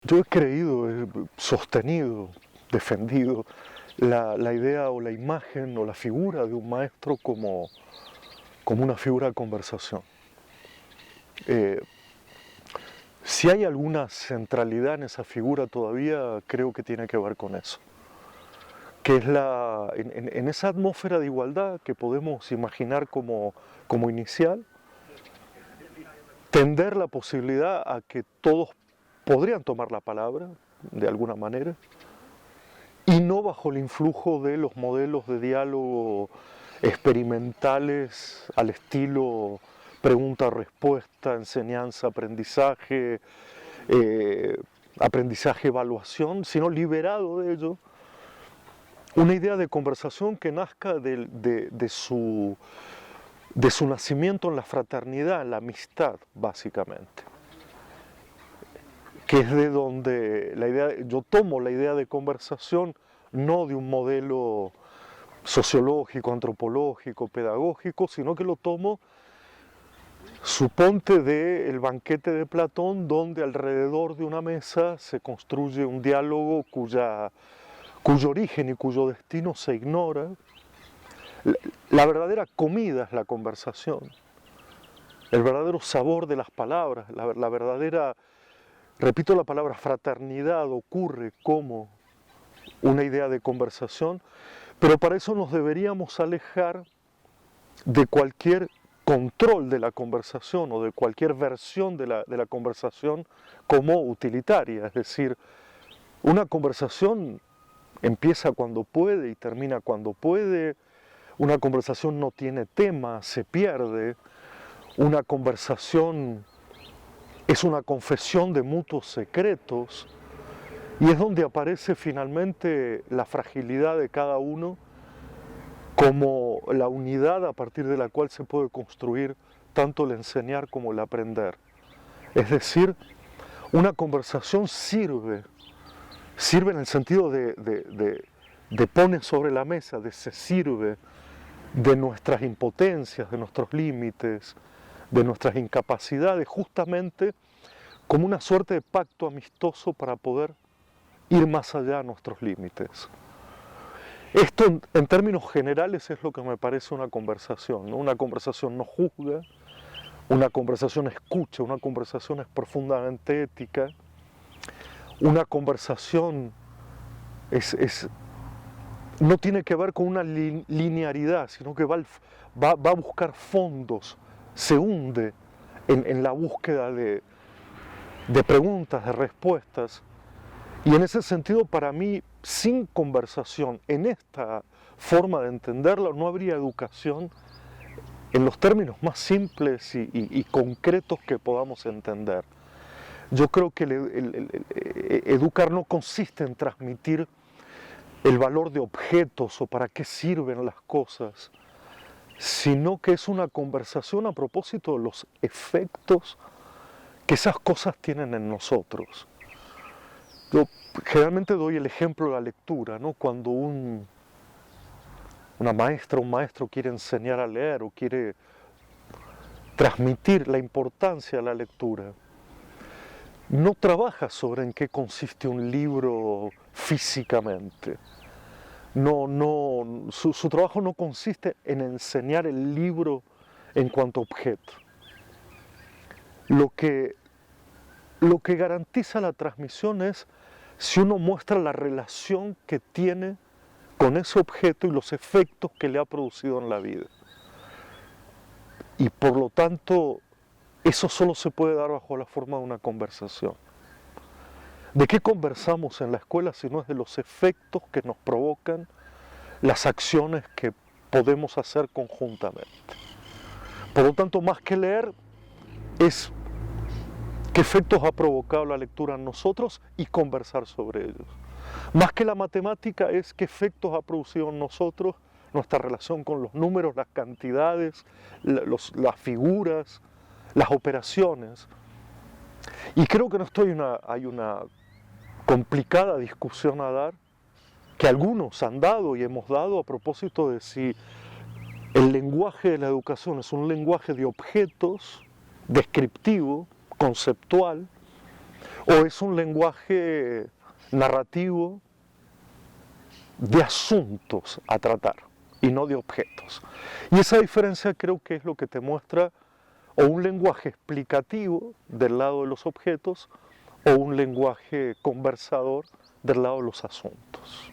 Yo he creído, he sostenido, defendido la idea o la imagen o la figura de un maestro como una figura de conversación. Eh, si hay alguna centralidad en esa figura todavía, creo que tiene que ver con eso. Que es en esa atmósfera de igualdad que podemos imaginar como inicial, tender la posibilidad a que todos podrían tomar la palabra de alguna manera, y no bajo el influjo de los modelos de diálogo experimentales al estilo pregunta-respuesta, enseñanza-aprendizaje, aprendizaje-evaluación, sino liberado de ello, una idea de conversación que nazca de su nacimiento en la fraternidad, en la amistad, básicamente. Que es de donde yo tomo la idea de conversación no de un modelo sociológico, antropológico, pedagógico, sino que lo tomo, suponte, del banquete de Platón, donde alrededor de una mesa se construye un diálogo cuyo origen y cuyo destino se ignora. La verdadera comida es la conversación, el verdadero sabor de las palabras, la verdadera, repito la palabra fraternidad, ocurre como una idea de conversación, pero para eso nos deberíamos alejar de cualquier control de la conversación o de cualquier versión de la conversación como utilitaria. Es decir, una conversación empieza cuando puede y termina cuando puede, una conversación no tiene tema, se pierde, una conversación es una confesión de mutuos secretos, y es donde aparece finalmente la fragilidad de cada uno como la unidad a partir de la cual se puede construir tanto el enseñar como el aprender. Es decir, una conversación sirve en el sentido de pone sobre la mesa, de se sirve de nuestras impotencias, de nuestros límites, de nuestras incapacidades, justamente como una suerte de pacto amistoso para poder ir más allá de nuestros límites. Esto en términos generales es lo que me parece una conversación, ¿no? Una conversación no juzga, una conversación escucha, una conversación es profundamente ética, una conversación no tiene que ver con una linearidad, sino que va a buscar fondos, se hunde en la búsqueda de preguntas, de respuestas. Y en ese sentido, para mí, sin conversación, en esta forma de entenderlo, no habría educación en los términos más simples y concretos que podamos entender. Yo creo que educar no consiste en transmitir el valor de objetos o para qué sirven las cosas, sino que es una conversación a propósito de los efectos que esas cosas tienen en nosotros. Yo generalmente doy el ejemplo de la lectura, ¿no? Cuando una maestra, un maestro quiere enseñar a leer o quiere transmitir la importancia de la lectura, no trabaja sobre en qué consiste un libro físicamente. Su trabajo no consiste en enseñar el libro en cuanto a objeto. Lo que garantiza la transmisión es si uno muestra la relación que tiene con ese objeto y los efectos que le ha producido en la vida. Y por lo tanto, eso solo se puede dar bajo la forma de una conversación. ¿De qué conversamos en la escuela si no es de los efectos que nos provocan las acciones que podemos hacer conjuntamente? Por lo tanto, más que leer, es qué efectos ha provocado la lectura en nosotros y conversar sobre ellos. Más que la matemática es qué efectos ha producido en nosotros nuestra relación con los números, las cantidades, las figuras, las operaciones. Y creo que hay una complicada discusión a dar, que algunos han dado y hemos dado a propósito de si el lenguaje de la educación es un lenguaje de objetos, descriptivo, conceptual, o es un lenguaje narrativo de asuntos a tratar y no de objetos. Y esa diferencia creo que es lo que te muestra o un lenguaje explicativo del lado de los objetos o un lenguaje conversador del lado de los asuntos.